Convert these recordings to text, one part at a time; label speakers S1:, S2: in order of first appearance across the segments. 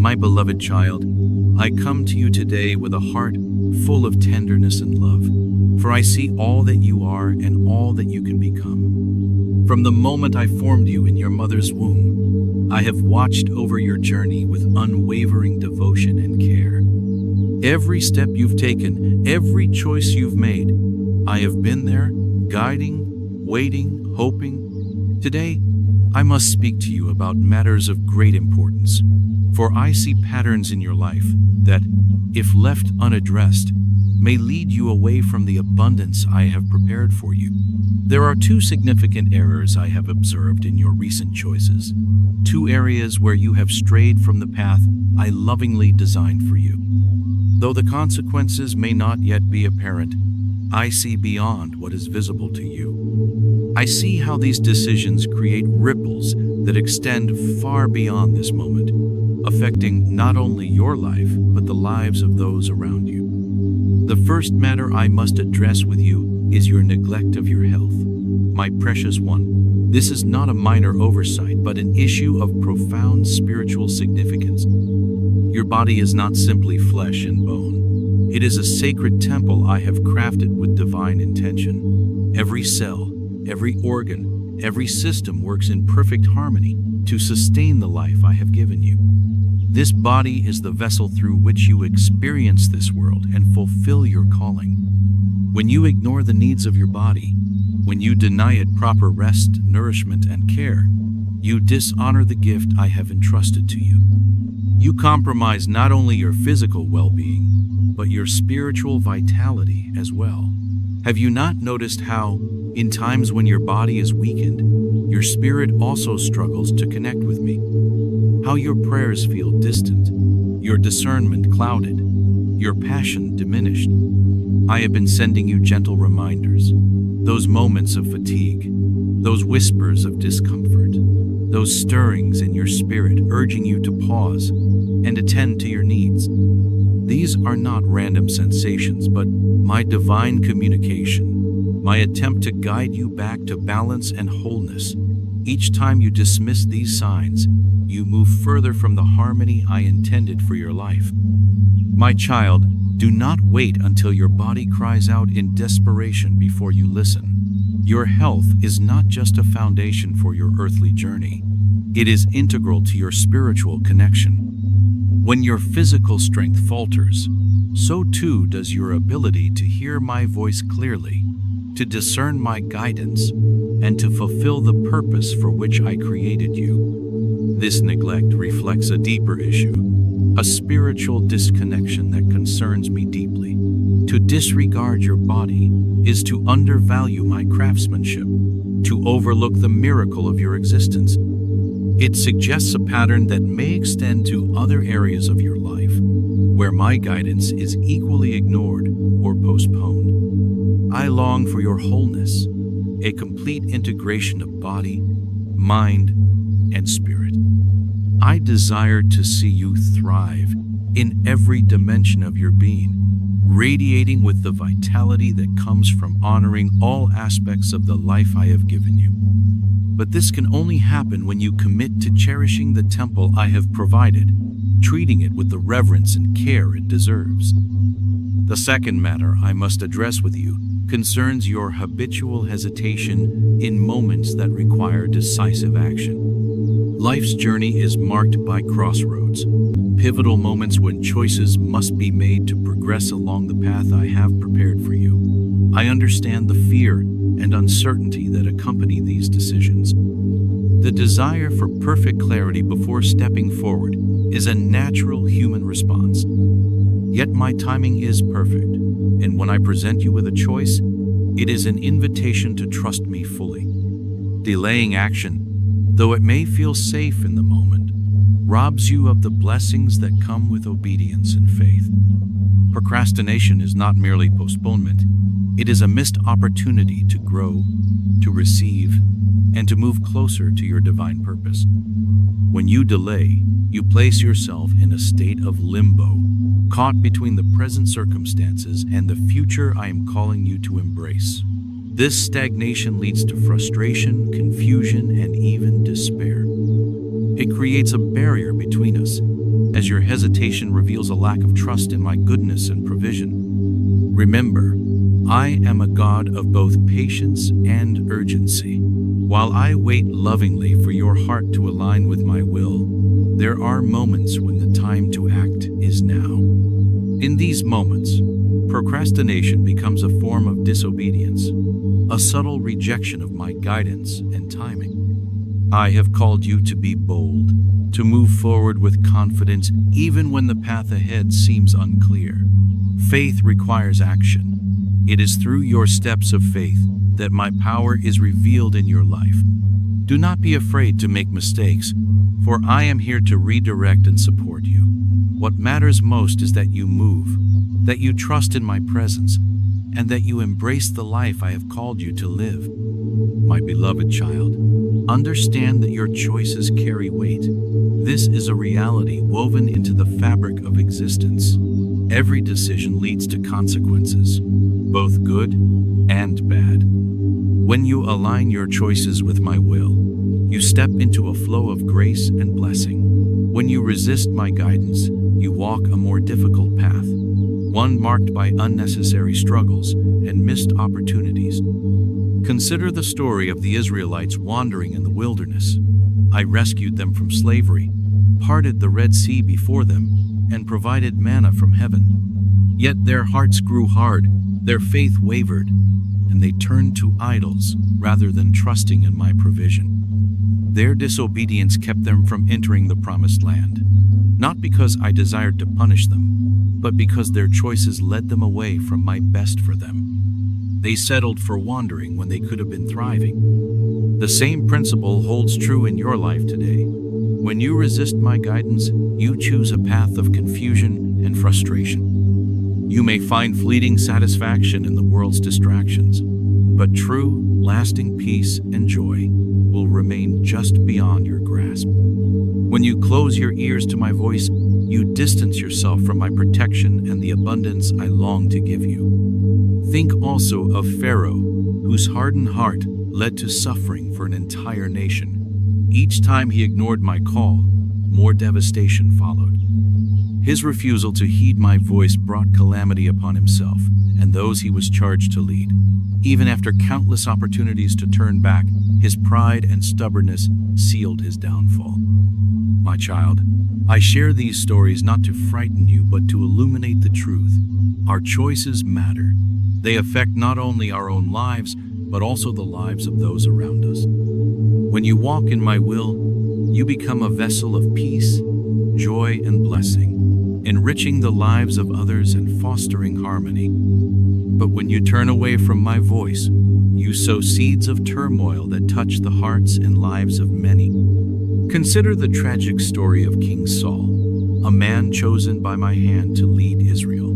S1: My beloved child, I come to you today with a heart full of tenderness and love, for I see all that you are and all that you can become. From the moment I formed you in your mother's womb, I have watched over your journey with unwavering devotion and care. Every step you've taken, every choice you've made, I have been there, guiding, waiting, hoping. Today, I must speak to you about matters of great importance, for I see patterns in your life that, if left unaddressed, may lead you away from the abundance I have prepared for you. There are two significant errors I have observed in your recent choices, two areas where you have strayed from the path I lovingly designed for you. Though the consequences may not yet be apparent, I see beyond what is visible to you. I see how these decisions create ripples that extend far beyond this moment, affecting not only your life, but the lives of those around you. The first matter I must address with you is your neglect of your health. My precious one, this is not a minor oversight, but an issue of profound spiritual significance. Your body is not simply flesh and bone. It is a sacred temple I have crafted with divine intention. Every cell, every organ, every system works in perfect harmony to sustain the life I have given you. This body is the vessel through which you experience this world and fulfill your calling. When you ignore the needs of your body, when you deny it proper rest, nourishment, and care, you dishonor the gift I have entrusted to you. You compromise not only your physical well-being, but your spiritual vitality as well. Have you not noticed how, in times when your body is weakened, your spirit also struggles to connect with me? How your prayers feel distant, your discernment clouded, your passion diminished. I have been sending you gentle reminders, those moments of fatigue, those whispers of discomfort, those stirrings in your spirit urging you to pause and attend to your needs. These are not random sensations, but my divine communication, my attempt to guide you back to balance and wholeness. Each time you dismiss these signs, you move further from the harmony I intended for your life. My child, do not wait until your body cries out in desperation before you listen. Your health is not just a foundation for your earthly journey. It is integral to your spiritual connection. When your physical strength falters, so too does your ability to hear my voice clearly, to discern my guidance, and to fulfill the purpose for which I created you. This neglect reflects a deeper issue, a spiritual disconnection that concerns me deeply. To disregard your body is to undervalue my craftsmanship, to overlook the miracle of your existence. It suggests a pattern that may extend to other areas of your life, where my guidance is equally ignored or postponed. I long for your wholeness, a complete integration of body, mind, and spirit. I desire to see you thrive in every dimension of your being, radiating with the vitality that comes from honoring all aspects of the life I have given you. But this can only happen when you commit to cherishing the temple I have provided, treating it with the reverence and care it deserves. The second matter I must address with you concerns your habitual hesitation in moments that require decisive action. Life's journey is marked by crossroads, pivotal moments when choices must be made to progress along the path I have prepared for you. I understand the fear and uncertainty that accompany these decisions. The desire for perfect clarity before stepping forward is a natural human response. Yet my timing is perfect, and when I present you with a choice, it is an invitation to trust me fully. Delaying action, though it may feel safe in the moment, robs you of the blessings that come with obedience and faith. Procrastination is not merely postponement. It is a missed opportunity to grow, to receive, and to move closer to your divine purpose. When you delay, you place yourself in a state of limbo, caught between the present circumstances and the future I am calling you to embrace. This stagnation leads to frustration, confusion, and even despair. It creates a barrier between us, as your hesitation reveals a lack of trust in my goodness and provision. Remember, I am a God of both patience and urgency. While I wait lovingly for your heart to align with my will, there are moments when the time to act is now. In these moments, procrastination becomes a form of disobedience, a subtle rejection of my guidance and timing. I have called you to be bold, to move forward with confidence even when the path ahead seems unclear. Faith requires action. It is through your steps of faith that my power is revealed in your life. Do not be afraid to make mistakes, for I am here to redirect and support you. What matters most is that you move, that you trust in my presence, and that you embrace the life I have called you to live. My beloved child, understand that your choices carry weight. This is a reality woven into the fabric of existence. Every decision leads to consequences, both good and bad. When you align your choices with my will, you step into a flow of grace and blessing. When you resist my guidance, you walk a more difficult path, one marked by unnecessary struggles and missed opportunities. Consider the story of the Israelites wandering in the wilderness. I rescued them from slavery, parted the Red Sea before them, and provided manna from heaven. Yet their hearts grew hard, their faith wavered, and they turned to idols rather than trusting in my provision. Their disobedience kept them from entering the promised land, not because I desired to punish them, but because their choices led them away from my best for them. They settled for wandering when they could have been thriving. The same principle holds true in your life today. When you resist my guidance, you choose a path of confusion and frustration. You may find fleeting satisfaction in the world's distractions, but true, lasting peace and joy will remain just beyond your grasp. When you close your ears to my voice, you distance yourself from my protection and the abundance I long to give you. Think also of Pharaoh, whose hardened heart led to suffering for an entire nation. Each time he ignored my call, more devastation followed. His refusal to heed my voice brought calamity upon himself and those he was charged to lead. Even after countless opportunities to turn back, his pride and stubbornness sealed his downfall. My child, I share these stories not to frighten you, but to illuminate the truth. Our choices matter. They affect not only our own lives, but also the lives of those around us. When you walk in my will, you become a vessel of peace, joy, and blessing, enriching the lives of others and fostering harmony. But when you turn away from my voice, you sow seeds of turmoil that touch the hearts and lives of many. Consider the tragic story of King Saul, a man chosen by my hand to lead Israel.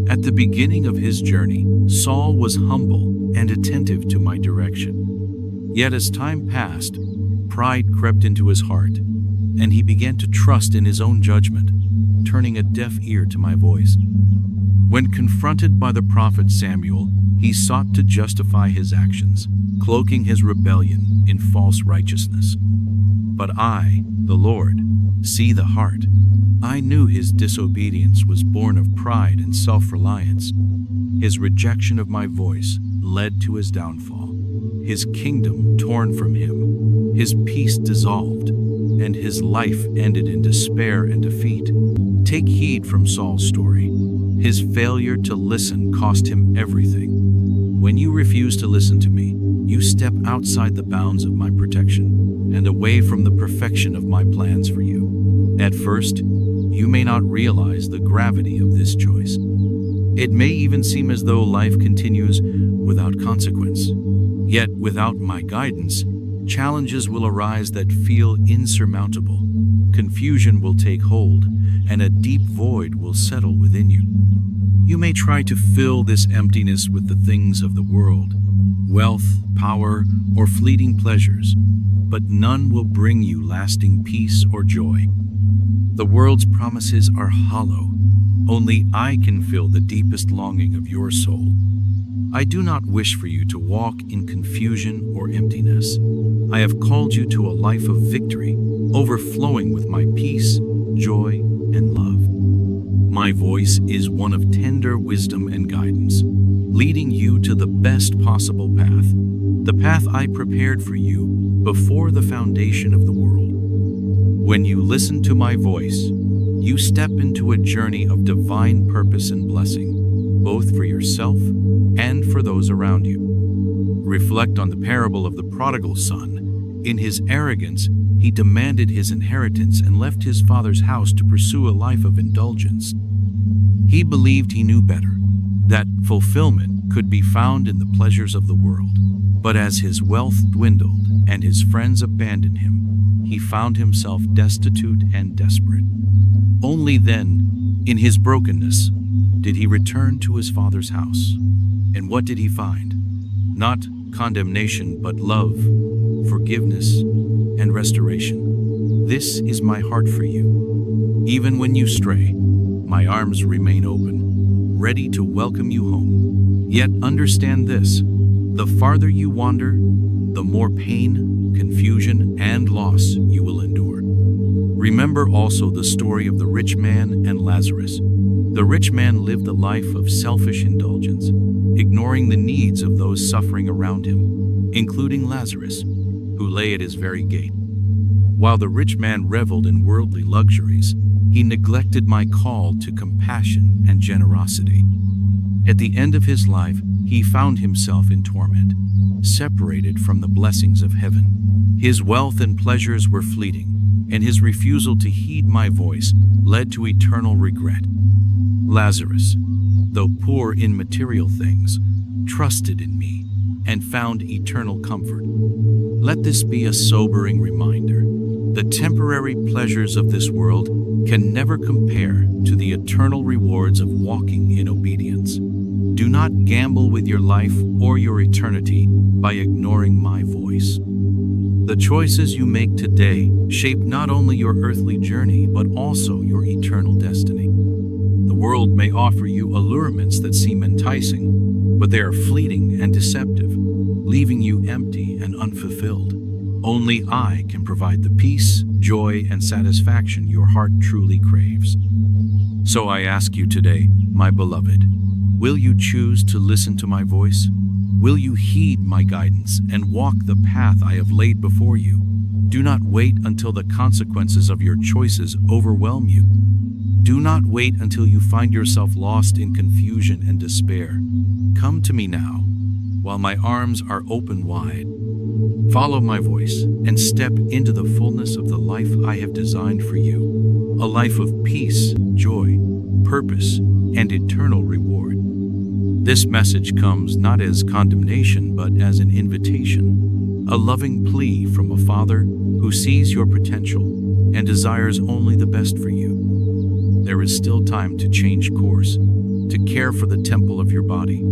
S1: At the beginning of his journey, Saul was humble and attentive to my direction. Yet as time passed, pride crept into his heart, and he began to trust in his own judgment, turning a deaf ear to my voice. When confronted by the prophet Samuel, he sought to justify his actions, cloaking his rebellion in false righteousness. But I, the Lord, see the heart. I knew his disobedience was born of pride and self-reliance. His rejection of my voice led to his downfall, his kingdom torn from him, his peace dissolved, and his life ended in despair and defeat. Take heed from Saul's story. His failure to listen cost him everything. When you refuse to listen to me, you step outside the bounds of my protection and away from the perfection of my plans for you. At first, you may not realize the gravity of this choice. It may even seem as though life continues without consequence. Yet, without my guidance, challenges will arise that feel insurmountable. Confusion will take hold, and a deep void will settle within you. You may try to fill this emptiness with the things of the world, wealth, power, or fleeting pleasures, but none will bring you lasting peace or joy. The world's promises are hollow. Only I can fill the deepest longing of your soul. I do not wish for you to walk in confusion or emptiness. I have called you to a life of victory, overflowing with my peace, joy, and love. My voice is one of tender wisdom and guidance, leading you to the best possible path, the path I prepared for you before the foundation of the world. When you listen to my voice, you step into a journey of divine purpose and blessing, both for yourself and for those around you. Reflect on the parable of the prodigal son. In his arrogance, he demanded his inheritance and left his father's house to pursue a life of indulgence. He believed he knew better, that fulfillment could be found in the pleasures of the world. But as his wealth dwindled and his friends abandoned him, he found himself destitute and desperate. Only then, in his brokenness, did he return to his father's house. And what did he find? Not condemnation, but love, forgiveness, and restoration. This is my heart for you. Even when you stray, my arms remain open, ready to welcome you home. Yet understand this, the farther you wander, the more pain, confusion, and loss you will endure. Remember also the story of the rich man and Lazarus. The rich man lived a life of selfish indulgence, ignoring the needs of those suffering around him, including Lazarus, who lay at his very gate. While the rich man reveled in worldly luxuries, he neglected my call to compassion and generosity. At the end of his life, he found himself in torment, separated from the blessings of heaven. His wealth and pleasures were fleeting, and his refusal to heed my voice led to eternal regret. Lazarus, though poor in material things, trusted in me and found eternal comfort. Let this be a sobering reminder. The temporary pleasures of this world can never compare to the eternal rewards of walking in obedience. Do not gamble with your life or your eternity by ignoring my voice. The choices you make today shape not only your earthly journey, but also your eternal destiny. The world may offer you allurements that seem enticing, but they are fleeting and deceptive, leaving you empty and unfulfilled. Only I can provide the peace, joy, and satisfaction your heart truly craves. So I ask you today, my beloved, will you choose to listen to my voice? Will you heed my guidance and walk the path I have laid before you? Do not wait until the consequences of your choices overwhelm you. Do not wait until you find yourself lost in confusion and despair. Come to me now, while my arms are open wide. Follow my voice and step into the fullness of the life I have designed for you, a life of peace, joy, purpose, and eternal reward. This message comes not as condemnation, but as an invitation, a loving plea from a Father who sees your potential and desires only the best for you. There is still time to change course, to care for the temple of your body,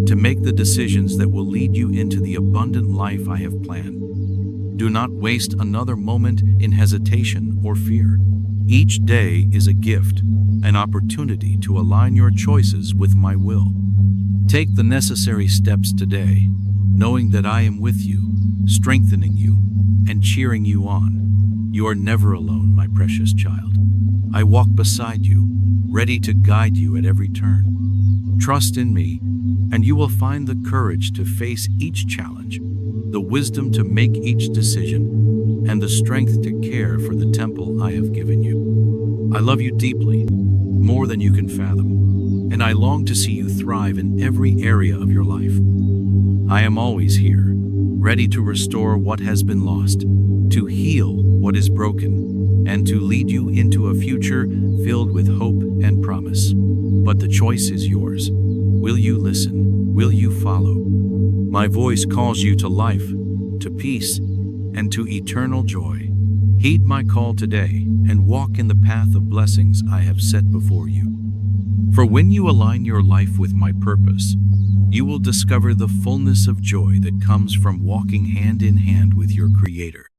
S1: to make the decisions that will lead you into the abundant life I have planned. Do not waste another moment in hesitation or fear. Each day is a gift, an opportunity to align your choices with my will. Take the necessary steps today, knowing that I am with you, strengthening you, and cheering you on. You are never alone, my precious child. I walk beside you, ready to guide you at every turn. Trust in me, and you will find the courage to face each challenge, the wisdom to make each decision, and the strength to care for the temple I have given you. I love you deeply, more than you can fathom, and I long to see you thrive in every area of your life. I am always here, ready to restore what has been lost, to heal what is broken, and to lead you into a future filled with hope and promise. But the choice is yours. Will you listen? Will you follow? My voice calls you to life, to peace, and to eternal joy. Heed my call today and walk in the path of blessings I have set before you. For when you align your life with my purpose, you will discover the fullness of joy that comes from walking hand in hand with your Creator.